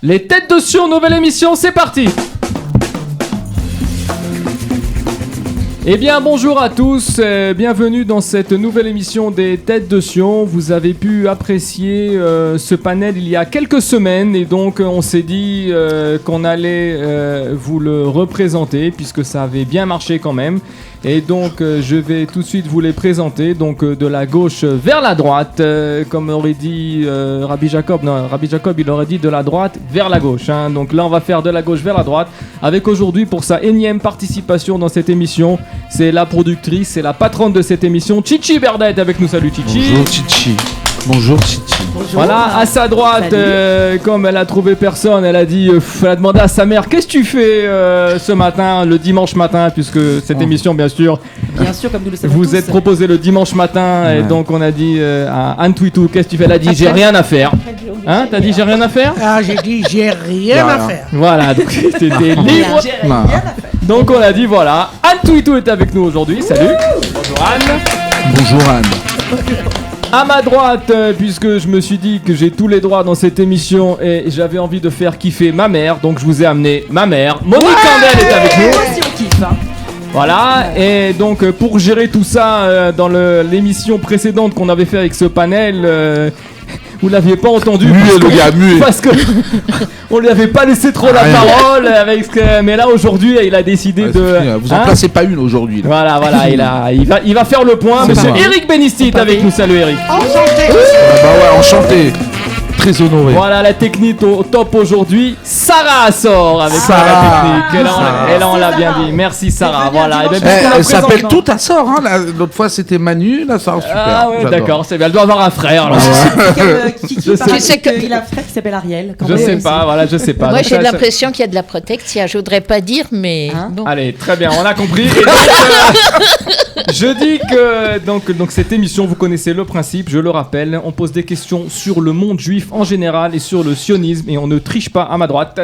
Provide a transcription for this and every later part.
Les têtes de Sion, nouvelle émission, c'est parti. Eh bien bonjour à tous, bienvenue dans cette nouvelle émission des Têtes de Sion. Vous avez pu apprécier ce panel il y a quelques semaines et donc on s'est dit qu'on allait vous le représenter puisque ça avait bien marché quand même. Et donc je vais tout de suite vous les présenter, donc de la gauche vers la droite, comme aurait dit Rabbi Jacob. Non, Rabbi Jacob il aurait dit de la droite vers la gauche, hein. Donc là on va faire de la gauche vers la droite, avec aujourd'hui pour sa énième participation dans cette émission, c'est la productrice, c'est la patronne de cette émission, Chichi Berda est avec nous. Salut Chichi. Bonjour Chichi. Bonjour Chichi. Bonjour. Voilà, à sa droite, comme elle a trouvé personne, elle a dit, elle a demandé à sa mère, qu'est-ce que tu fais ce matin, le dimanche matin, puisque cette émission, bien sûr, comme nous le savons vous tous, êtes proposé le dimanche matin, et donc on a dit à Anne Twitou, qu'est-ce que tu fais? Elle a dit, j'ai rien à faire. Hein, t'as dit, j'ai rien à faire? Ah, j'ai dit, j'ai rien à faire. Voilà, donc t'étais libre. Donc on a dit, voilà, Anne Twitou est avec nous aujourd'hui, salut. Bonjour Anne. Bonjour Anne. À ma droite, puisque je me suis dit que j'ai tous les droits dans cette émission et j'avais envie de faire kiffer ma mère, donc je vous ai amené ma mère. Monique Candel est avec nous. si on kiffe, hein. Voilà, et donc pour gérer tout ça dans l'émission précédente qu'on avait fait avec ce panel, vous l'aviez pas entendu. Muet, le gars, muet. Parce que on lui avait pas laissé trop la parole avec mais là aujourd'hui il a décidé de. Vous en placez pas une aujourd'hui. Là. Voilà, il va faire le point. Monsieur Eric Benisti est avec nous. Salut Eric. Enchanté. Bah ouais, enchanté. Très honoré. Voilà la technique au top aujourd'hui. Sarah Assor avec Sarah. La technique. Et là on l'a bien dit. Merci Sarah. Voilà. Elle s'appelle tout à sort. Hein. L'autre fois c'était Manu, là ça super. Ah ouais, j'adore. d'accord. C'est bien. Elle doit avoir un frère. Là. Qui sais qu'il a un frère qui s'appelle Ariel. Je sais pas. Voilà, je sais pas. Moi Donc, j'ai ça, l'impression qu'il y a de la protection. Je voudrais pas dire, mais bon. Allez, très bien, on a compris. Et donc, je dis que donc cette émission, vous connaissez le principe, je le rappelle, on pose des questions sur le monde juif en général et sur le sionisme et on ne triche pas à ma droite.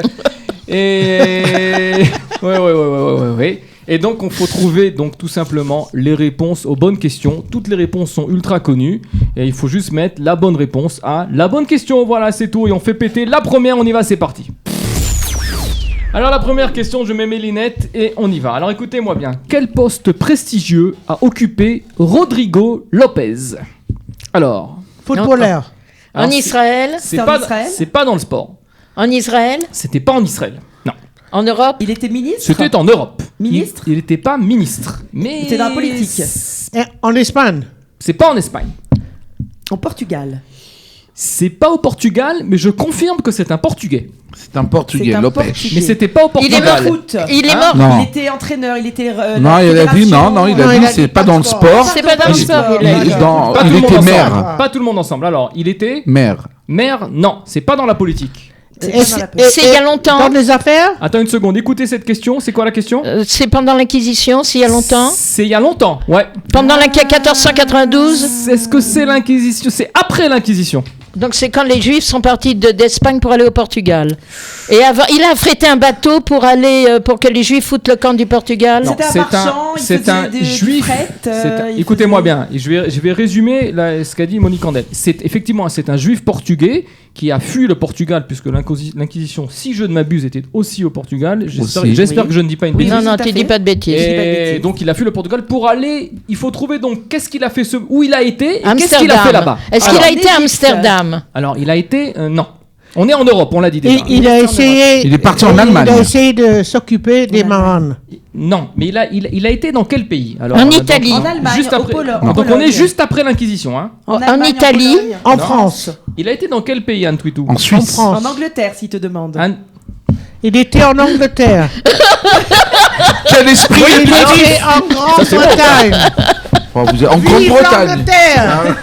Et ouais. Et donc il faut trouver donc tout simplement les réponses aux bonnes questions. Toutes les réponses sont ultra connues et il faut juste mettre la bonne réponse à la bonne question. Voilà, c'est tout et on fait péter la première, on y va, c'est parti. Alors la première question, je mets mes lunettes et on y va. Alors écoutez-moi bien. Quel poste prestigieux a occupé Rodrigo Lopez? Alors, Footballeur. En Israël, c'est en pas, Israël c'est pas dans le sport. en Israël, C'était pas en Israël. Non. en Europe, Il était ministre. C'était en Europe. Ministre. Il était pas ministre. Mais C'était dans la politique. Et en Espagne. C'est pas en Espagne. Au Portugal. C'est pas au Portugal, mais je confirme que c'est un Portugais. C'est un Portugais, C'est un Lopez. Portugais. Mais c'était pas au Il est Portugal. mort. Foot. il est Hein mort. Non. Il était entraîneur, il était. Non, il a dit non, il a dit c'est pas dans le sport. C'est pas dans le sport, il a dit. Pas tout Il le monde était ensemble. maire. Pas tout le monde ensemble. Alors, il était Maire. maire. Non, c'est pas dans la politique. C'est il y a longtemps. Dans les affaires. Attends une seconde, écoutez cette question. C'est quoi la question? C'est pendant l'Inquisition, c'est il y a longtemps. C'est il y a longtemps, ouais. Pendant la 1492. Est-ce que c'est l'Inquisition? C'est après l'Inquisition. Donc c'est quand les Juifs sont partis d'Espagne pour aller au Portugal. Et avant, il a affrété un bateau pour aller pour que les Juifs foutent le camp du Portugal. Non. C'était un marchand, il c'est faisait un du juif. fret, Écoutez-moi bien, je vais résumer ce qu'a dit Monique Candel. C'est un juif portugais qui a fui le Portugal puisque l'Inquisition, si je ne m'abuse, était aussi au Portugal. J'espère que je ne dis pas une bêtise. Non, tout à tu fait. dis pas de bêtises. Et donc il a fui le Portugal pour aller. Il faut trouver donc qu'est-ce qu'il a fait où il a été et qu'est-ce Amsterdam. qu'il a fait là-bas. Est-ce qu'il Alors, a été à en Amsterdam? Alors il a été non. On est en Europe, on l'a dit déjà. Il a essayé. Il est parti en Allemagne. Il a essayé de s'occuper des marins. Non, mais il a été dans quel pays? Alors, En donc, Italie. En Allemagne, juste au après. Pologne. Donc on est juste après l'Inquisition, hein. En Allemagne, Italie. Pologne. En Non. France. Il a été dans quel pays, Anne Twitou? En En Suisse. France. En Angleterre, s'il te demande. Anne- Il était en Angleterre. Quel esprit Il est était en Grande-Bretagne. Vous êtes en Vive Grande-Bretagne. l'Angleterre.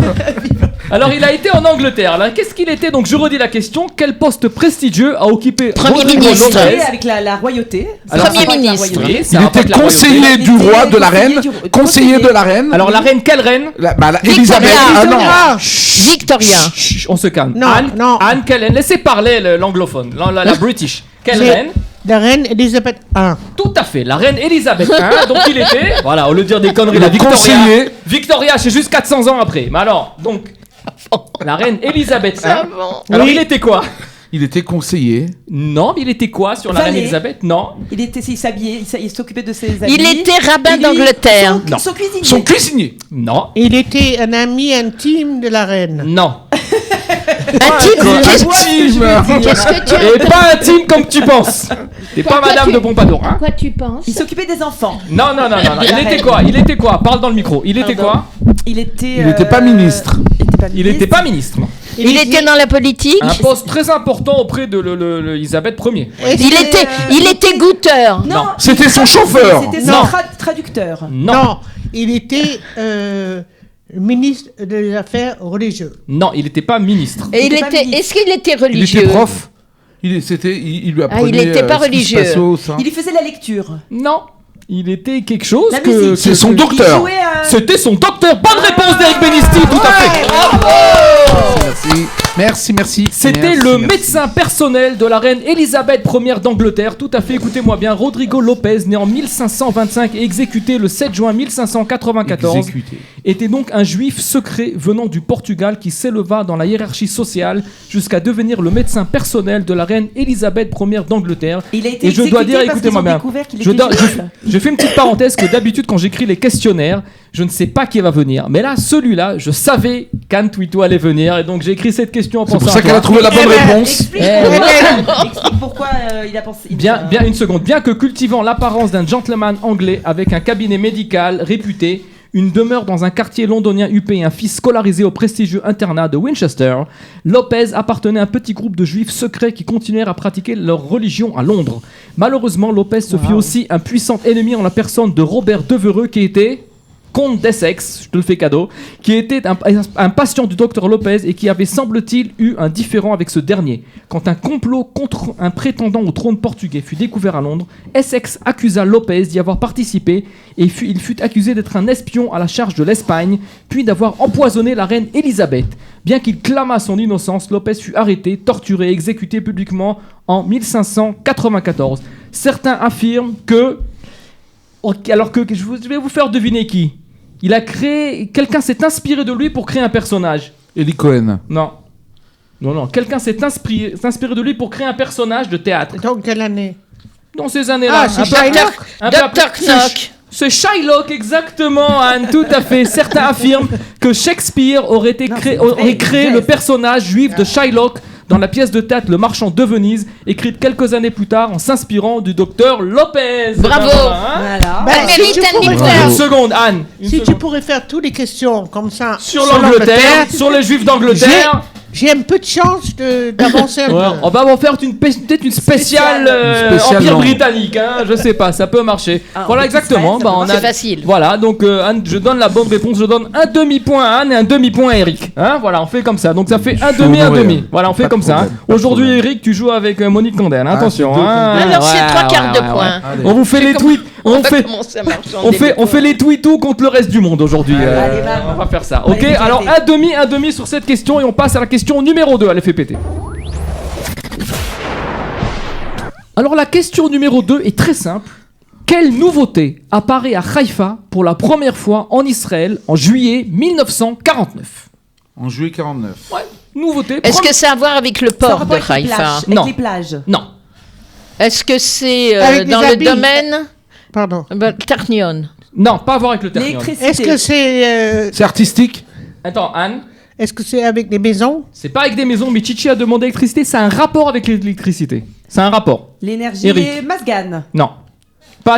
Alors il a été en Angleterre. Alors qu'est-ce qu'il était? Donc je redis la question. Quel poste prestigieux a occupé Premier Rodrigo ministre. Lopez? Avec la royauté. Alors, Premier Ça rapporte la ministre. royauté. Oui, ça Il rapporte était la royauté. conseiller Il du était roi, de la conseiller reine. du- Conseiller de la reine. Alors la reine, quelle reine? La Victoria. Elisabeth. Ah non. Ah, Victoria. Chut, on se calme. Non, Anne, non. Anne, quelle reine? Laissez parler l'anglophone, la British. Quelle C'est- reine? la reine Elisabeth I. Tout à fait, la reine Elisabeth I. Donc il était, voilà, au lieu de dire des conneries, la Le Victoria. conseiller. Victoria, c'est juste 400 ans après. Mais alors, donc, la reine Elisabeth I. Ah bon. Alors Oui. il était quoi? Il était conseiller. Non, mais il était quoi sur la reine Valet. Elisabeth? Non. Il s'habillait, il s'occupait de ses habits. Il était rabbin Et lui, d'Angleterre. Non. Son cuisinier. Son cuisinier. Non. Il était un ami intime de la reine. Non. Intime. Qu'est-ce que tu Et pas intime comme tu penses. T'es pas Pourquoi Madame tu- de Pompadour, hein? Quoi tu penses? Il s'occupait des enfants. Non. Il était quoi? Parle dans le micro. Il était Pardon. quoi? Il était. Il n'était pas ministre. Il était pas ministre. Non. Il était dans la politique. Un poste très important auprès de Elisabeth Ier. Il était goûteur. Non. C'était son chauffeur. C'était son Non. traducteur. Non. Il était ministre des Affaires religieuses. Non, il était pas ministre. Et Il était pas ministre. est-ce qu'il était Il religieux? était prof. Il lui apprenait. il était pas ce qui se religieux. passait au sein. Il lui faisait la lecture. Non. Il était quelque chose La que... musique. C'est son Il docteur. jouait à... C'était son docteur. Bonne réponse d'Eric Benisti, tout à fait. Merci. C'était Merci, le merci. médecin personnel de la reine Elisabeth Ier d'Angleterre. Tout à fait, écoutez-moi bien. Rodrigo Lopez, né en 1525 et exécuté le 7 juin 1594, Exécuté. était donc un juif secret venant du Portugal qui s'éleva dans la hiérarchie sociale jusqu'à devenir le médecin personnel de la reine Elisabeth Ier d'Angleterre. Il a été Et je dois exécuté dire, parce écoutez-moi qu'ils ont bien, découvert qu'il je, était juif. je fais une petite parenthèse que d'habitude quand j'écris les questionnaires, je ne sais pas qui va venir. Mais là, celui-là, je savais qu'Anne Twito allait venir et donc j'ai écrit cette question en C'est pensant pour ça à qu'elle toi. a trouvé la bonne réponse. Explique pourquoi il a pensé. Bien une seconde. Bien que cultivant l'apparence d'un gentleman anglais avec un cabinet médical réputé, une demeure dans un quartier londonien huppé et un fils scolarisé au prestigieux internat de Winchester, Lopez appartenait à un petit groupe de juifs secrets qui continuèrent à pratiquer leur religion à Londres. Malheureusement, Lopez se fit aussi un puissant ennemi en la personne de Robert Devereux qui était... comte d'Essex, je te le fais cadeau, qui était un patient du docteur Lopez et qui avait, semble-t-il, eu un différend avec ce dernier. Quand un complot contre un prétendant au trône portugais fut découvert à Londres, Essex accusa Lopez d'y avoir participé et il fut accusé d'être un espion à la charge de l'Espagne, puis d'avoir empoisonné la reine Elisabeth. Bien qu'il clamât son innocence, Lopez fut arrêté, torturé et exécuté publiquement en 1594. Certains affirment que... Alors que je vais vous faire deviner qui. Il a créé... Quelqu'un s'est inspiré de lui pour créer un personnage. Eli Cohen. Non. Quelqu'un s'est inspiré de lui pour créer un personnage de théâtre. Donc, quelle année? Dans ces années-là. Ah, c'est Un peu Shylock. après- Dr. Knock. C'est Shylock, exactement, Anne, tout à fait. Certains affirment que Shakespeare aurait créé le personnage juif de Shylock dans la pièce de théâtre Le Marchand de Venise, écrite quelques années plus tard en s'inspirant du docteur Lopez. Bravo. Voilà. Ben, Elle si mérite tu un pourrais dictateur. faire- Une seconde, Anne. Une Si tu seconde. pourrais faire toutes les questions comme ça Sur l'Angleterre, sur les juifs d'Angleterre. j'ai un peu de chance d'avancer un Ouais, peu. on va en faire peut-être une spéciale Une spéciale Empire langue. britannique, hein, je sais pas, ça peut marcher. Ah, voilà en exactement. Israël, ça peut C'est facile. Voilà, donc Anne, je donne la bonne réponse, je donne un demi-point à Anne et un demi-point à Eric. Hein, voilà, on fait comme ça. Donc ça fait un suis demi, un honoré, demi. hein. Voilà, on fait Pas de comme ça. problème, Hein. pas de Aujourd'hui, problème. Eric, tu joues avec Monique Condel. Attention. c'est deux Hein. contre deux. Alors, c'est 3 quarts de ouais, point. Allez. On vous fait les tweets. On fait. Commencer à marchander On fait les tweetos contre le reste du monde aujourd'hui. Allez, bam. On va faire ça. On va Ok, les alors éclater. un demi sur cette question et on passe à la question numéro 2. Allez, fais péter. Alors la question numéro 2 est très simple. Quelle nouveauté apparaît à Haïfa pour la première fois en Israël en juillet 1949 ? En juillet 49. Ouais, nouveauté. Est-ce que ça a à voir avec le Ça a port rapport de avec les Haïfa? plages, Non. avec les plages. Non. Est-ce que c'est Avec des dans le habits. domaine Pardon. Tarnion? Non, pas à voir avec le terrain. L'électricité. Est-ce que c'est C'est artistique. Attends, Anne, avec des maisons? c'est pas avec des maisons, mais Chichi a demandé l'électricité, ça a un rapport avec l'électricité. C'est un rapport. L'énergie Eric. des Masgan. Non.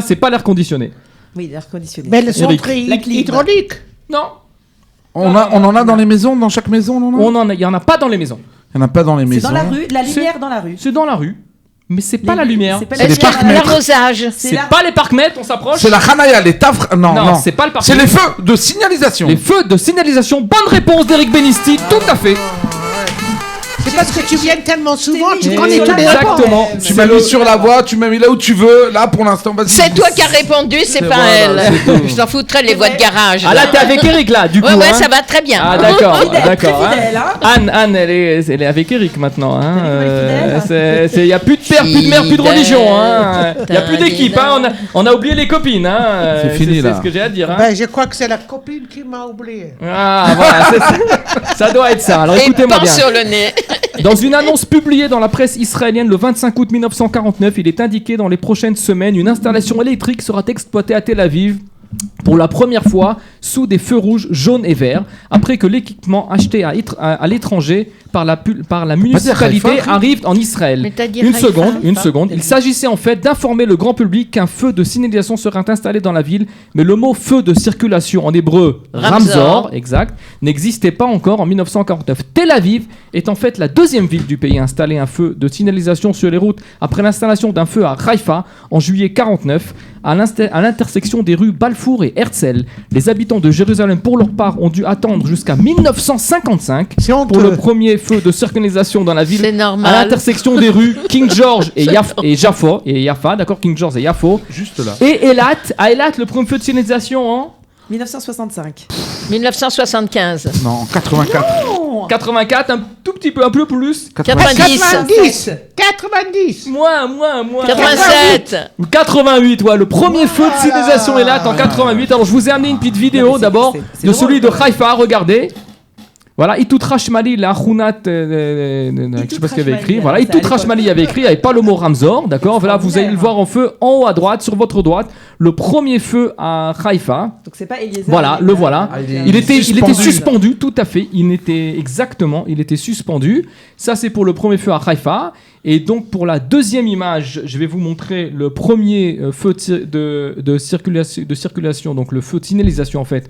C'est pas l'air conditionné. Oui, l'air conditionné. Mais le Eric. centre La clim. hydraulique. Non. On en a dans les maisons, dans chaque maison, on en a. Il y en a pas dans les maisons. Il n'y en a pas dans les C'est maisons. dans la rue, de la lumière dans la rue. C'est dans la rue, mais c'est pas Les- la lumière. c'est pas C'est la les lumière parcs dans la mètres. rue. L'arrosage. C'est la- pas les parcs-mètres, on s'approche. C'est la Hanaya, les tafres. Non, Non, non. c'est pas le parc. C'est les feux de signalisation. Les feux de signalisation. Bonne réponse d'Eric Benisti, tout à fait. C'est parce que tu viens tellement souvent, tu mis connais sur tous la les voie. rapports. Exactement. Tu m'as mis sur la voie, tu m'as mis là où tu veux. Là, pour l'instant, vas-y. C'est toi qui as répondu, c'est pas voilà, elle. c'est tout. Je t'en foutrais les C'est voies de vrai. garage. Ah là, t'es avec Eric là, du coup. Ouais, hein. ça va très bien. Ah d'accord, Fidèle, d'accord. très fidèle, hein. Anne, elle est avec Eric maintenant. Hein. Eric, Il y a plus de père, plus de mère, plus de religion. Hein. Il y a plus Fidèle. d'équipe. Hein. On a oublié les copines. Hein. C'est fini, là. C'est ce que j'ai à dire. Hein. Ben, je crois que c'est la copine qui m'a oublié. Ah voilà, ça doit être ça. Alors Et écoutez-moi pan bien. sur le nez. Dans une annonce publiée dans la presse israélienne le 25 août 1949, il est indiqué dans les prochaines semaines une installation électrique sera exploitée à Tel Aviv pour la première fois sous des feux rouges jaunes et verts, après que l'équipement acheté à l'étranger par la municipalité arrive en Israël. Mais t'as dit Une Haïfa. seconde. Il s'agissait en fait d'informer le grand public qu'un feu de signalisation serait installé dans la ville, mais le mot feu de circulation en hébreu Ramzor, exact, n'existait pas encore en 1949. Tel Aviv est en fait la deuxième ville du pays à installer un feu de signalisation sur les routes après l'installation d'un feu à Haïfa en juillet 49 à l'intersection des rues Balfour et Herzl. Les habitants de Jérusalem, pour leur part, ont dû attendre jusqu'à 1955 pour le premier feu de signalisation dans la ville. C'est normal. À l'intersection des rues King George et Jaffa, d'accord, King George et Yafo. Juste là. Et Eilat, à Eilat, le premier feu de signalisation en 1965. 1975. Non, 84. 84, un tout petit peu, un peu plus. 90. 90. Moins. 87. 88, ouais, le premier feu de signalisation Eilat en 88. Alors je vous ai amené une petite vidéo d'abord c'est de drôle, celui de quand même. Haïfa, regardez. Voilà, Itout Rashmali, la Khunat, je sais pas ce qu'il avait écrit. Voilà, Itout Rashmali avait écrit, il n'y avait pas le mot Ramzor, d'accord. Voilà, vous allez le voir en feu en haut à droite, sur votre droite, le premier feu à Haïfa. Donc c'est pas Eliezer. Voilà, le voilà. Il était suspendu. suspendu, tout à fait. Il était suspendu. Ça, c'est pour le premier feu à Haïfa. Et donc, pour la deuxième image, je vais vous montrer le premier feu de circulation, donc le feu de signalisation, en fait,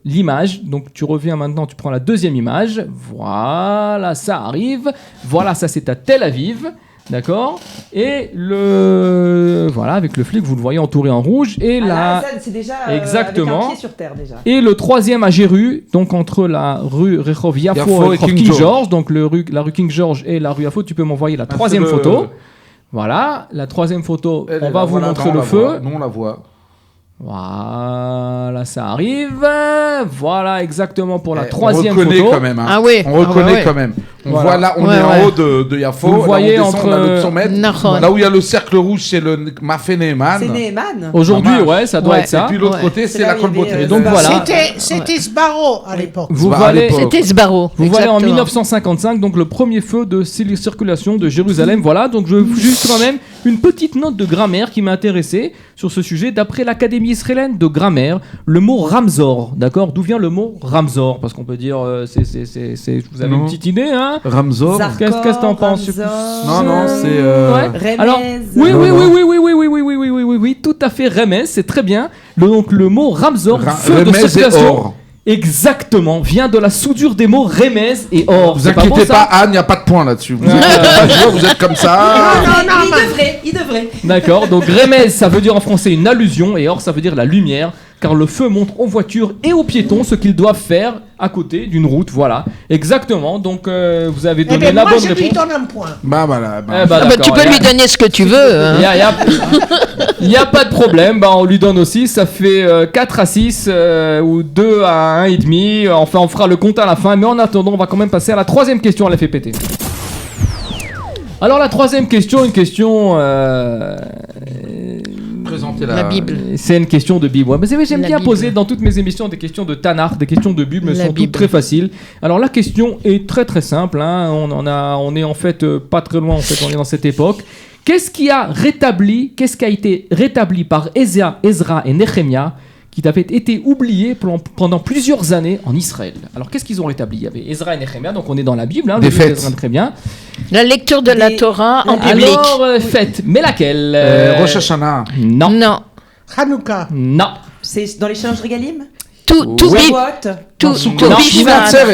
l'image. Donc, tu reviens maintenant, tu prends la deuxième image. Voilà, ça arrive. Voilà, ça, c'est à Tel Aviv. D'accord. Et voilà, avec le flic, vous le voyez entouré en rouge. Et là, c'est déjà exactement. avec un pied sur terre déjà. Et le troisième à Jéru, donc entre la rue Rehov Yafo et King George, donc la rue King George et la rue Yafo, tu peux m'envoyer la troisième photo. Voilà, la troisième photo, on va vous montrer le feu. Non, on la voit. Voilà, ça arrive. Voilà, exactement pour la troisième photo. On reconnaît photo. quand même. Hein. Ah oui. On reconnaît quand même. On voit là, on est en haut de Yafo. Vous voyez là, on descend, on a le 200 mètres. Là où il y a le cercle rouge, c'est le Mafé Neeman. C'est Neeman. Aujourd'hui, ouais, ça doit être ça. Et puis l'autre côté, c'est la Colboterie. Et donc voilà. C'était Sbarro à l'époque. C'était Sbarro. Vous voyez en 1955, donc le premier feu de circulation de Jérusalem. Voilà, donc je juste quand même une petite note de grammaire qui m'a intéressé sur ce sujet. D'après l'Académie israélienne de grammaire, le mot Ramzor, d'accord, d'où vient le mot Ramzor? Parce qu'on peut dire, vous avez une petite idée, hein? Ramzor. Qu'est-ce que t'en penses? Non, c'est. Remez. Alors, oui, tout à fait. Remez, c'est très bien. Donc le mot Ramzor, feu de circulation. Exactement, vient de la soudure des mots Remez et Or. Vous inquiétez pas, Anne, il n'y a pas de point là-dessus. Vous êtes comme ça. Il devrait. D'accord, donc Remez, ça veut dire en français une allusion, et Or, ça veut dire la lumière, car le feu montre aux voitures et aux piétons ce qu'ils doivent faire à côté d'une route. Voilà, exactement. Donc vous avez donné la bonne réponse. Moi, je lui donne un point. Tu peux lui donner ce que tu veux. Il n'y a pas de problème, on lui donne aussi. Ça fait 4 à 6 ou 2 à 1,5. Enfin, on fera le compte à la fin. Mais en attendant, on va quand même passer à la troisième question à la FPT. Alors, la troisième question, une question. Présenter la Bible. C'est une question de Bible. Ouais, mais j'aime bien Bible. Poser dans toutes mes émissions des questions de Tanakh, des questions de Bible, mais elles sont Bible. toutes très faciles. Alors la question est très très simple. Hein. On est en fait pas très loin. En fait, on est dans cette époque. Qu'est-ce qui a été rétabli par Ezra et Nehemia, qui avait été oublié pendant plusieurs années en Israël? Alors qu'est-ce qu'ils ont rétabli? Il y avait Ezra et Nehemia, donc on est dans la Bible. Hein, des fêtes. Très bien. La lecture de la Torah en public. Alors fête, mais laquelle? Rosh Hashanah. Non. Non. Hanouka. Non. C'est dans les changes régalim. Tout Non. Les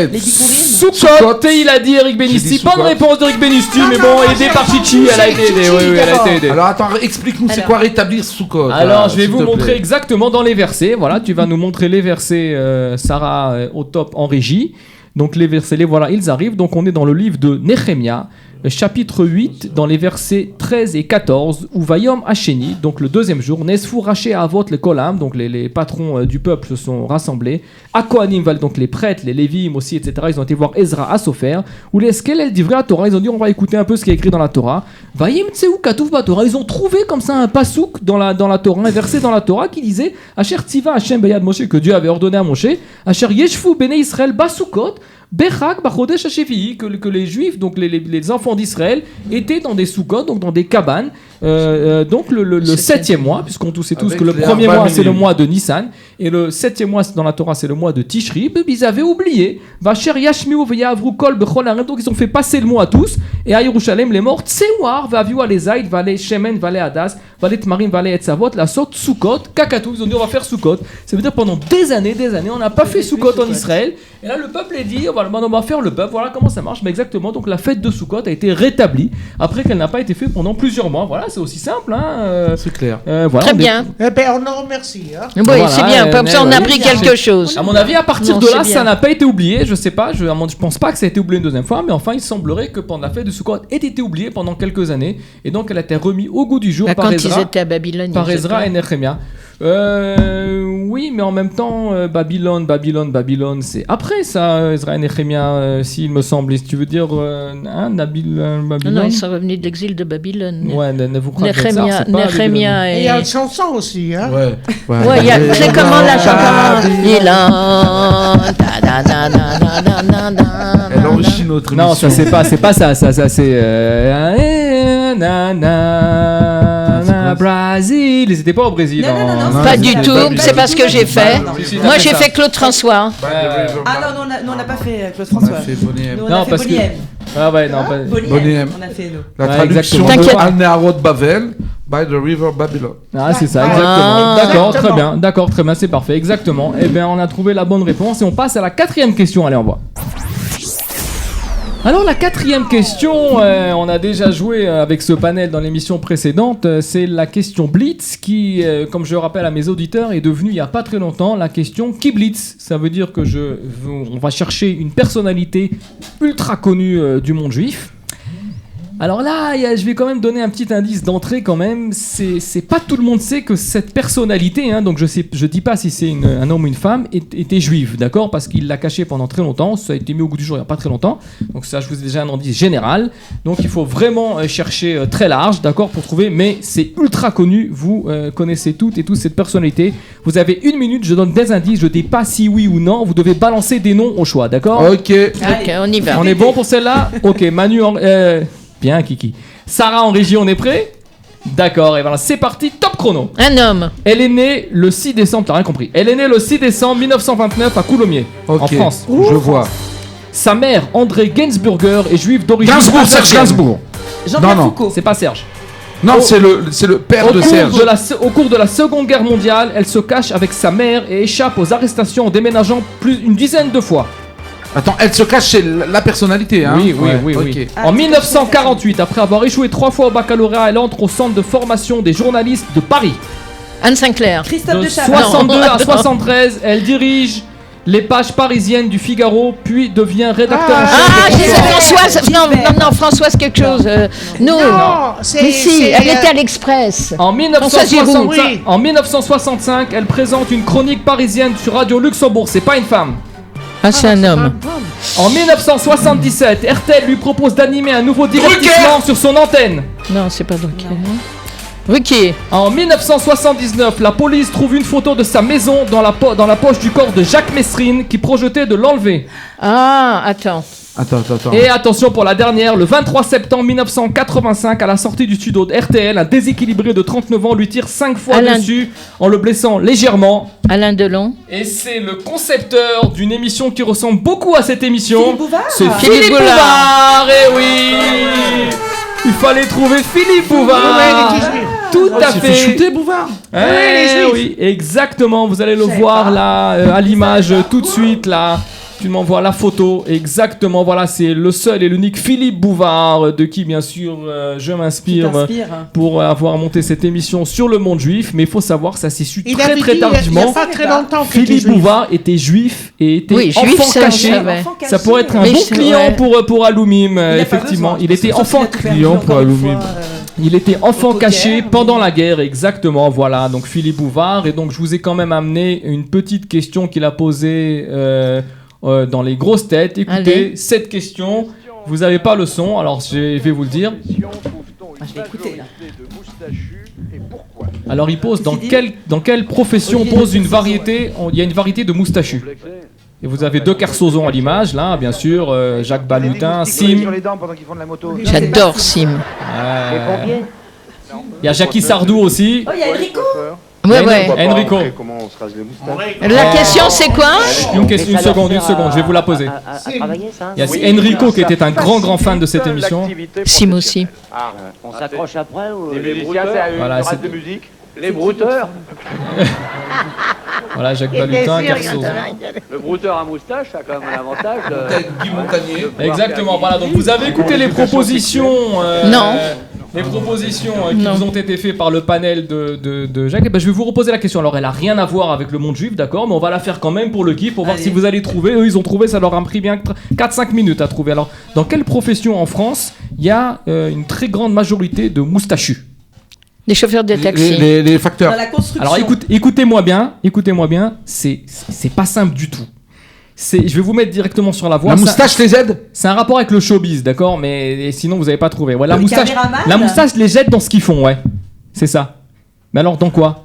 Bikurim. Soukot, il a dit Eric Benisti. Bonne réponse d'Eric Benisti, mais bon, aidé par Chichi, elle a été aidée. Oui, elle a été aidée. Alors attends, explique-nous, c'est quoi rétablir Soukot? Alors, je vais vous montrer exactement dans les versets. Voilà, tu vas nous montrer les versets, Sarah, au top en régie. Donc, les versets, voilà, ils arrivent. Donc, on est dans le livre de Nehemia, chapitre 8, dans les versets 13 et 14, où Vayom Hasheni, donc le deuxième jour, Nesfu Raché Avot le Kolam, donc les patrons du peuple se sont rassemblés, à Kohanim, donc les prêtres, les Lévim aussi, etc. Ils ont été voir Ezra à Sofer, où les Eskel, elle dit vrai à Torah, ils ont dit on va écouter un peu ce qui est écrit dans la Torah. Vayim Tseu Katouf Torah, ils ont trouvé comme ça un pasouk dans la Torah, un verset dans la Torah qui disait Asher Tziva Hashem Beyad Moshe, que Dieu avait ordonné à Moshe, Asher Yeshfu Bene Israël Basukot, Bechak Bachodesh Hashevi'i, que les Juifs, donc les enfants d'Israël, étaient dans des soukot, donc dans des cabanes, donc le 7e mois, puisqu'on sait tous Avec que le les premier Arba mois c'est le Minim. mois de Nissan, et le 7e mois dans la Torah c'est le mois de Tishri. Ils avaient oublié. Vacher Yashmiu Veyavru Kol Bechol Haret, donc ils ont fait passer le mot à tous, et à Yerushalem les morts, Tsewar, Vaviu Alezaïd, Vale Shemen, Vale Hadas, Vale Tmarim, Vale Etzavot, la sorte Soukot, Kakatou, ils ont dit on va faire Soukot. Ça veut dire pendant des années, on n'a pas fait Soukot en Israël, et là le peuple est dit, on va faire le peuple, voilà comment ça marche, mais exactement, donc la fête de Soukot a été rétablie, après qu'elle n'a pas été faite pendant plusieurs mois, voilà, c'est aussi simple, hein. C'est clair. Voilà, Très bien. Eh ben, on en remercie. Hein. Oui, Voilà, c'est bien. Comme ça, on a appris ouais. quelque chose. À mon avis, à partir Non, de c'est là, bien. ça n'a pas été oublié. Je sais pas, je pense pas que ça a été oublié une deuxième fois, mais enfin, il semblerait que pendant la fête de Sukkot ait été oubliée pendant quelques années, et donc elle a été remise au goût du jour Bah, par quand Ezra, ils étaient à Babylone. par ils Ezra étaient- et Nehemia. Oui, mais en même temps, Babylone, c'est après ça, Ezra et Nehemia, s'il me semble. Si tu veux dire, Babylone. Non, ils sont revenus de l'exil de Babylone. Ouais, Nebuchadnezzar, Nehemia c'est pas Babylone. Et il y a et... une chanson aussi. Hein. Ouais. Ouais, il y a... c'est comment la chanson Elle enrichit notre émission. Non, ça c'est pas ça c'est Brésil. Ils étaient pas au Brésil. Non, non, non, non, Pas c'est du la tout, Babylone. c'est pas ce que j'ai fait. Non, non. Si, si, Moi, t'as j'ai ça. fait Claude François. By the river Ah Babylon. non, nous on n'a pas fait Claude On François. a fait Bonnie M. Nous on Non, a fait parce que- Bonnie M. Ah ouais, non, pas... Bonnie M. On a fait nous. La Ouais, traduction exactement. de T'inquiète. Al-Neharot Bavel, by the river Babylon. Ah, c'est ça, Ah. exactement. D'accord, Exactement. très bien. D'accord, très bien, c'est parfait, exactement. Eh bien, on a trouvé la bonne réponse et on passe à la 4e question. Allez, on voit. Alors, la 4e question, on a déjà joué avec ce panel dans l'émission précédente. C'est la question Blitz qui, comme je rappelle à mes auditeurs, est devenue il n'y a pas très longtemps la question qui Blitz. Ça veut dire que on va chercher une personnalité ultra connue du monde juif. Alors là, je vais quand même donner un petit indice d'entrée quand même. C'est pas tout le monde sait que cette personnalité, hein, donc je dis pas si c'est un homme ou une femme, était juive, d'accord, parce qu'il l'a caché pendant très longtemps. Ça a été mis au goût du jour il y a pas très longtemps. Donc ça, je vous ai déjà un indice général. Donc il faut vraiment chercher très large, d'accord, pour trouver. Mais c'est ultra connu. Vous connaissez toutes et tous cette personnalité. Vous avez 1 minute. Je donne des indices. Je dis pas si oui ou non. Vous devez balancer des noms au choix, d'accord? Ok. Ok, on y va. On est bon pour celle-là? Ok, Manu, bien Kiki. Sarah en régie, on est prêt? D'accord, et voilà, c'est parti, top chrono. Un homme. Elle est née le 6 décembre, t'as rien compris. Elle est née le 6 décembre 1929 à Coulommiers, Ok. en France. Je vois. Sa mère, André Gainsburger, est juive d'origine Gainsbourg, Serge alsacienne. Gainsbourg. Jean-Pierre non. Foucault. C'est pas Serge. Non, Oh. c'est le père de Serge. Au cours de la Seconde Guerre mondiale, elle se cache avec sa mère et échappe aux arrestations en déménageant une dizaine de fois. Attends, elle se cache chez la personnalité, hein? Oui. Ok. Ah, En 1948, après avoir échoué 3 fois au baccalauréat, elle entre au centre de formation des journalistes de Paris. Anne Sinclair. Christophe De de Chavannes. 62 à Non. 73, elle dirige les pages parisiennes du Figaro, puis devient rédacteur en chef. Ah, de c'est François. Françoise. Non, Françoise quelque chose. Non. Non, Mais si, elle était à l'Express. En François Giroud, 1965, oui. en 1965, elle présente une chronique parisienne sur Radio Luxembourg. C'est pas une femme. Ah, c'est un homme. En 1977, RTL lui propose d'animer un nouveau divertissement sur son antenne. Non, c'est pas Drucker. Ruquier. En 1979, la police trouve une photo de sa maison dans la poche du corps de Jacques Messrine qui projetait de l'enlever. Ah, attends. Attends. Et attention pour la dernière, le 23 septembre 1985, à la sortie du studio de RTL, un déséquilibré de 39 ans lui tire 5 fois Alain- dessus en le blessant légèrement. Alain Delon. Et c'est le concepteur d'une émission qui ressemble beaucoup à cette émission. Philippe Bouvard. C'est Philippe Philippe Bouvard. Bouvard. Eh oui, il fallait trouver Philippe Bouvard. Ouais, il était juif. Tout à s'est fait. fait shooter, Bouvard. Eh les Juifs. oui, exactement. Vous allez le Je savais voir pas. là à l'image tout de suite là. Tu m'envoies la photo. Exactement. Voilà, c'est le seul et l'unique Philippe Bouvard de qui bien sûr je Qui m'inspire t'inspire. pour avoir monté cette émission sur le monde juif. Mais il faut savoir, ça s'est su Il très avait très dit il y a tardivement. pas très longtemps qu'il était Philippe juif. Bouvard était juif et était Oui, juif, enfant ça, on caché. savait. Enfant caché. Ça pourrait être un Mais bon c'est- client ouais. pour Aloumim, Il a pas effectivement. besoin, Il était sauf enfant qu'il a tout perdu client encore pour une Aloumim. fois, il était enfant Au poker, caché oui. pendant la guerre, exactement, voilà, donc Philippe Bouvard, et donc je vous ai quand même amené une petite question qu'il a posée dans les grosses têtes. Écoutez, Allez. cette question, vous n'avez pas le son, alors je vais vous le dire. Ah, je vais écouter, là. Alors il pose dans Sidi. quelle profession Olivier pose une Dessous, variété, il y a une variété de moustachus. Et vous avez 2 Kersozon à l'image, là, bien sûr, Jacques Balutin, Sim. J'adore Sim. Il y a Jackie Sardou aussi. Oh, il y a Enrico. Ouais. Enrico. Comment on se rase les moustaches? La question, c'est quoi? Une seconde, je vais vous la poser. Il y a Enrico qui était un grand fan de cette émission. Sim aussi. On s'accroche après ou Les musiciens, c'est Voilà, une c'est- race de musique. les brouteurs? Voilà, Jacques Balutin, Kersozon. Le brouteur à moustache, ça a quand même un avantage. Guy Montagnier. Exactement, voilà, donc vous avez écouté les propositions. Non. Les propositions qui Non. vous ont été faites par le panel de Jacques. Eh ben, je vais vous reposer la question. Alors, elle a rien à voir avec le monde juif, d'accord, mais on va la faire quand même pour le kiff, pour voir Allez. si vous allez trouver. Eux, ils ont trouvé, ça leur a pris bien 4-5 minutes à trouver. Alors, dans quelle profession en France il y a une très grande majorité de moustachus? Les chauffeurs de taxi. Les facteurs. Dans la construction. Alors, écoutez-moi bien, c'est pas simple du tout. Je vais vous mettre directement sur la voie. La Ça- moustache les aide. C'est un rapport avec le showbiz, d'accord, mais sinon vous avez pas trouvé. Ouais, la Les moustache, caméramans la moustache les jette dans ce qu'ils font, ouais. C'est ça. Mais alors dans quoi?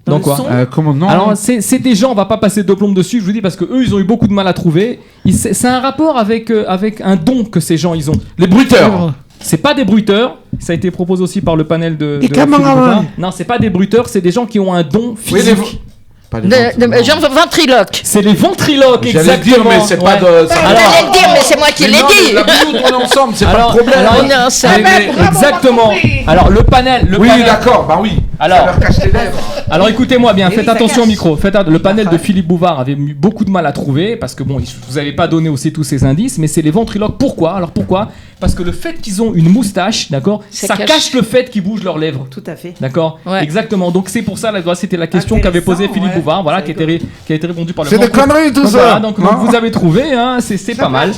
Dans le quoi? son. Comment non? Alors c'est des gens, on va pas passer de plomb dessus, je vous dis, parce que eux ils ont eu beaucoup de mal à trouver. C'est un rapport avec un don que ces gens ils ont. Les bruiteurs. C'est pas des bruiteurs, ça a été proposé aussi par le panel de Des Philippe caméramans. Bouvard. Non, c'est pas des bruiteurs, c'est des gens qui ont un don Oui, physique. Pas les Jean ventriloque. C'est les ventriloques, J'allais exactement. dire, mais c'est pas Ouais. de. ça- Alors- J'allais le dire, mais c'est moi qui Mais l'ai non, mais dit. La minute, on est ensemble, c'est pas Alors- le problème. alors- Non, ça- Exactement. Alors le panel, Oui, panel- d'accord, bah oui. Alors- Ça leur cache les lèvres. Alors écoutez-moi bien, Mais faites oui, ça attention au cache. micro. Le panel de Philippe Bouvard avait eu beaucoup de mal à trouver parce que bon, vous avez pas donné aussi tous ces indices, mais c'est les ventriloques. Pourquoi? Alors pourquoi? Parce que le fait qu'ils ont une moustache, d'accord, Ça ça cache. cache le fait qu'ils bougent leurs lèvres. Tout à fait. D'accord. Ouais. Exactement. Donc c'est pour ça, là, c'était la question qu'avait posée Intéressant, Philippe ouais. Bouvard, voilà, C'est qui a été répondue par le. C'est des Donc, conneries tout donc, ça. voilà, donc Non. vous avez trouvé, hein, c'est pas mal.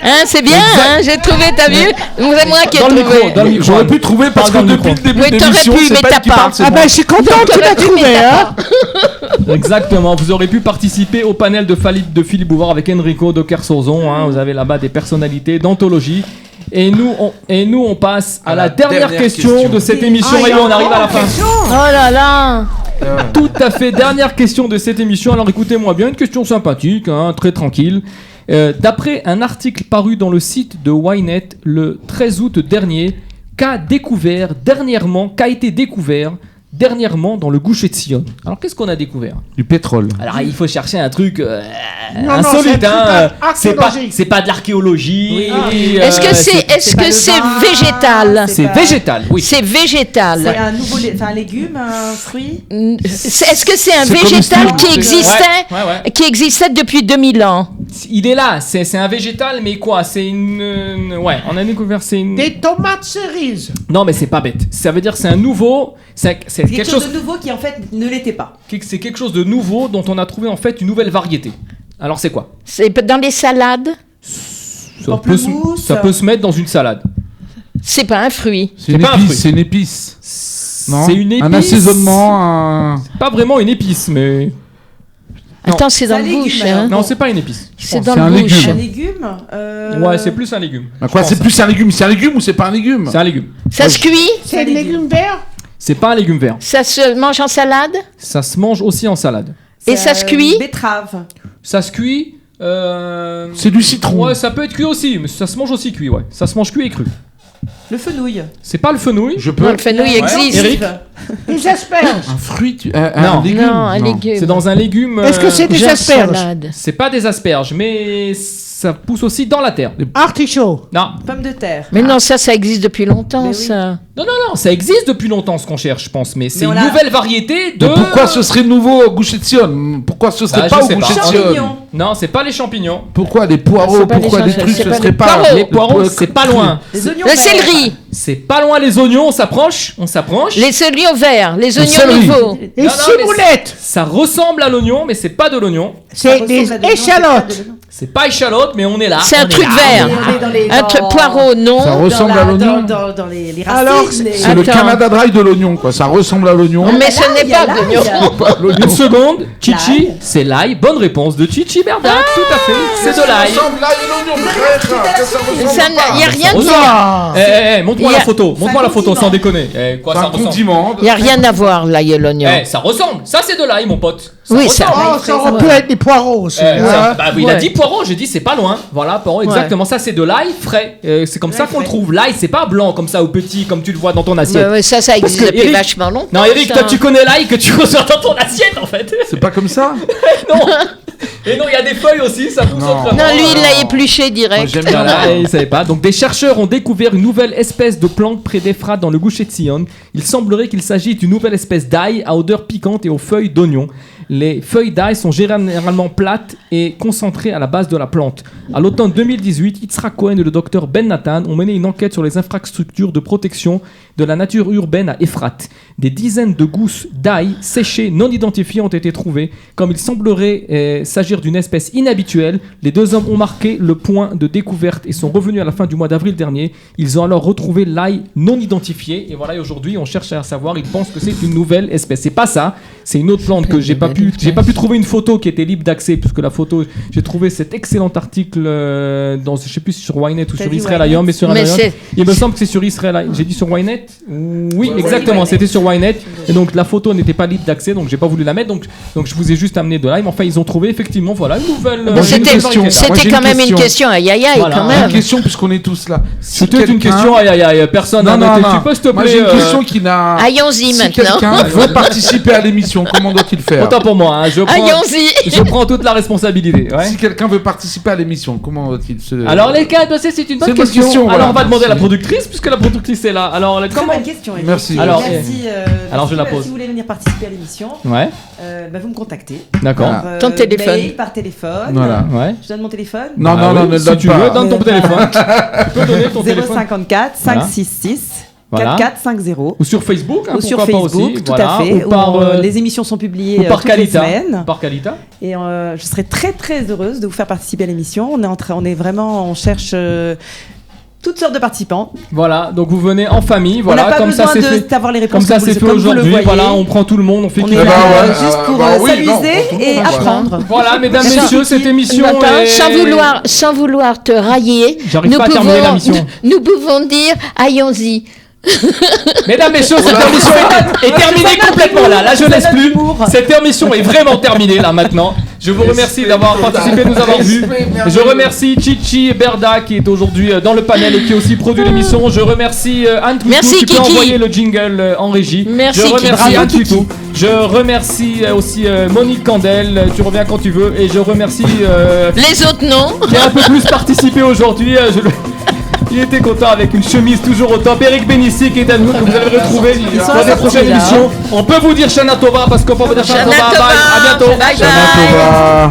Hein, c'est bien, hein, j'ai trouvé, t'as vu? C'est moi qui ai Dans le trouvé. micro, dans le micro. J'aurais pu trouver parce que Parle dans le depuis le micro. début Oui, de t'aurais l'émission, pu, c'est mais pas t'as elle qui pas. parle, c'est Ah moi. ben, je suis content que tu l'as trouvé, hein. Exactement, vous aurez pu participer au panel de Philippe Bouvard avec Enrico de Kersozon, hein, vous avez là-bas des personnalités d'anthologie. Et nous, on passe à la dernière question de cette émission et on arrive à la fin. Oh là là. Tout à fait, dernière question de cette émission. Alors écoutez-moi bien, une question sympathique, hein, très tranquille. D'après un article paru dans le site de Ynet le 13 août dernier, qu'a été découvert dernièrement dans le Goucher de Sion. Alors qu'est-ce qu'on a découvert? Du pétrole. Alors il faut chercher un truc Non, insolite, c'est un hein. truc archéologique. C'est pas de l'archéologie. Est-ce que c'est pas le c'est vin, végétal? c'est C'est pas- végétal, oui. C'est C'est végétal. un nouveau un légume, un fruit. Est-ce que c'est un C'est végétal comestible. qui existait depuis 2000 ans? Il est là, c'est un végétal, mais quoi? C'est ouais, on a découvert, c'est une. Des tomates cerises. Non, mais c'est pas bête. Ça veut dire c'est un nouveau. C'est Quelque chose de nouveau qui en fait ne l'était pas. C'est quelque chose de nouveau dont on a trouvé en fait une nouvelle variété. Alors c'est quoi? C'est dans les salades? Pamplemousse. Ça peut se mettre dans une salade. C'est pas un fruit. C'est une pas un épice. fruit. C'est une épice. Non. C'est une épice. Un assaisonnement. Pas vraiment une épice, mais. Non. Attends, c'est dans C'est un le légume, bouche. alors. Hein. Non, c'est pas une épice. C'est pense. dans C'est un le bouche. légume. Un légume. Ouais, c'est plus un légume. Bah quoi, Je c'est pense. plus un légume. C'est un légume ou c'est pas un légume? C'est un légume. Ça se cuit? C'est des légumes verts. C'est pas un légume vert. Ça se mange en salade? Ça se mange aussi en salade. Et ça se cuit? Betterave. Ça se cuit. C'est du citron. Ouais, ça peut être cuit aussi, mais ça se mange aussi cuit, ouais. Ça se mange cuit et cru. Le fenouil. C'est pas le fenouil. Je Non, peux. le fenouil Ouais. existe. Eric. Des asperges. Un fruit. Non. Un légume. Non, un légume. C'est dans un légume. Est-ce que c'est des Genre asperges? salade. C'est pas des asperges, mais ça pousse aussi dans la terre. Artichaut. Non, Pomme de terre. Mais non, ça existe depuis longtemps, Mais oui. ça. non, ça existe depuis longtemps ce qu'on cherche, je pense, mais c'est Mais on une l'a- nouvelle variété de. Mais pourquoi ce serait nouveau au Goucher de Sion? Pourquoi ce serait Bah, pas je au sais Goucher pas. de Sion? Champignons. Non, c'est pas les champignons. Pourquoi des poireaux? C'est pas Pourquoi les des champignons, trucs? c'est Ce pas serait les pas. poireaux. Les poireaux, c'est pas loin. Les oignons Le verts. céleri. C'est pas loin les oignons, on s'approche. Les oignons verts. Les oignons céleri. nouveaux. Et Non, non, mais ciboulettes. Ça ressemble à l'oignon, mais c'est pas de l'oignon. C'est des échalotes. C'est pas échalote, mais on est là. C'est un On est truc là. vert. On est dans les- Un dans- truc poireau, non. Ça ressemble à l'oignon. Dans les racines. Alors, les- C'est le Attends. Canada Dry de l'oignon, quoi. Ça ressemble à l'oignon. Mais ce n'est pas de l'oignon. Une seconde, Chichi, L'ail. c'est l'ail. Bonne réponse de Chichi Berda. Tout à fait, c'est de l'ail. Ça ressemble l'ail et l'oignon, frère. Ça ressemble Ça pas. Il n'y a rien de Ah. Montre-moi Il y a- la photo. Montre-moi la photo, condiment. sans déconner. Quoi, C'est ça un ressemble? condiment. Il n'y a rien à voir, l'ail et l'oignon. Ça ressemble. Ça, c'est de l'ail, mon pote. Oui, ressemble. Oh, ça aurait pu être des poireaux aussi. Bah oui, il a Ouais. dit poireau, j'ai dit c'est pas loin. Voilà, poireau, exactement. Ça, c'est de l'ail frais. C'est comme ça qu'on le trouve. L'ail, c'est pas blanc comme ça ou petit comme tu le vois dans ton assiette. Ouais, ça existe que depuis Eric- vachement longtemps. Non, Eric, ça. toi, tu connais l'ail que tu reçois dans ton assiette en fait. C'est pas comme ça? Non. Et non, il y a des feuilles aussi, ça pousse autrement. Non, lui, il l'a épluché direct. Moi, j'aime bien Voilà, et ils savaient pas. Donc des chercheurs ont découvert une nouvelle espèce de plante près d'Efrat dans le Gush Etzion. Il semblerait qu'il s'agisse d'une nouvelle espèce d'ail à odeur piquante et aux feuilles d'oignon. Les feuilles d'ail sont généralement plates et concentrées à la base de la plante. À l'automne 2018, Yitzhak Cohen et le docteur Ben Nathan ont mené une enquête sur les infrastructures de protection de la nature urbaine à Efrat. Des dizaines de gousses d'ail séchées non identifiées ont été trouvées. Comme il semblerait s'agir d'une espèce inhabituelle, les deux hommes ont marqué le point de découverte et sont revenus à la fin du mois d'avril dernier. Ils ont alors retrouvé l'ail non identifié. Et voilà, et aujourd'hui, on cherche à savoir. Ils pensent que c'est une nouvelle espèce. C'est pas ça. C'est une autre plante que j'ai pas pu trouver une photo qui était libre d'accès, puisque la photo, j'ai trouvé cet excellent article dans, je sais plus si sur Ynet ou sur Israël Ayom, mais sur Ayom. Il me semble que c'est sur Israël Ayom. J'ai dit sur Ynet. Oui, exactement. C'était sur Ynet. Et donc la photo n'était pas libre d'accès, donc j'ai pas voulu la mettre. Donc je vous ai juste amené de là. Mais enfin, ils ont trouvé effectivement, voilà, une nouvelle. Bon, j'ai une question. Moi, j'ai C'était une quand même une question. question, aïe aïe aïe, Voilà. quand Une même. question, puisqu'on est tous là. Si C'était une quelqu'un- question, aïe aïe aïe, personne n'a Non, noté. non, Tu non. peux, s'il te Moi, plaît. j'ai une question qui n'a. Allons-y Si maintenant. quelqu'un veut participer à l'émission, comment doit-il faire? Autant pour moi, hein, Allons-y. je prends toute la responsabilité. Ouais. Si quelqu'un veut participer à l'émission, comment doit-il se... Alors les gars, c'est une bonne C'est une question. question, Alors voilà. on va demander à la Merci. productrice, puisque la productrice est là. Alors Très comment bonne question. Eric. Merci. Alors, merci. alors, je la pose. Si vous voulez venir participer à l'émission, Ouais, vous me contactez. d'accord. Voilà. Ton téléphone. Mail, par téléphone. Voilà. Ouais. Je donne mon téléphone. Non, Ah non, non, oui, ne si donne tu pas. veux, donne ton téléphone. Tu peux donner ton téléphone. 054 Voilà. 566 Voilà. 4450. Ou sur Facebook, hein, Ou sur pourquoi pas Facebook, aussi. tout voilà. à fait. Ou par, les émissions sont publiées ou par toutes les Kalita. semaines. Par Kalita. Et je serais très très heureuse de vous faire participer à l'émission. On cherche toutes sortes de participants. Voilà, donc vous venez en famille, On n'a voilà, pas comme ça besoin c'est fait. d'avoir les réponses Comme ça comme c'est vous- fait comme vous le aujourd'hui, voyez. voilà, on prend tout le monde, on fait On qui est Eh là ben ouais, juste pour oui, non, s'amuser pour tout le et monde, voilà. apprendre. Voilà, mesdames, Sans- messieurs, cette émission Attends, est... sans vouloir te railler, J'arrive pas à terminer la mission. nous pouvons dire allons-y. Mesdames, messieurs, cette émission est terminée complètement là. Là, je laisse plus. Cette émission est vraiment terminée là maintenant. Je vous remercie d'avoir participé, de nous avoir vus. Je remercie Chichi et Berda qui est aujourd'hui dans le panel et qui a aussi produit l'émission. Je remercie Anne Toutou. Merci, Tu peux Kiki. envoyer le jingle en régie. Merci, Je Kiki. remercie Bravo, Anne Toutou. Je remercie aussi Monique Candel. Tu reviens quand tu veux. Et je remercie Les autres non. qui a un peu plus participé aujourd'hui. Il était content avec une chemise toujours au top. Eric Bénissi qui est à nous, que vous allez retrouver dans des prochaines émissions. On peut vous dire Shana Tova parce qu'on peut vous dire Shana Tova. Bye, à bientôt. Bye Shana bye. Tova.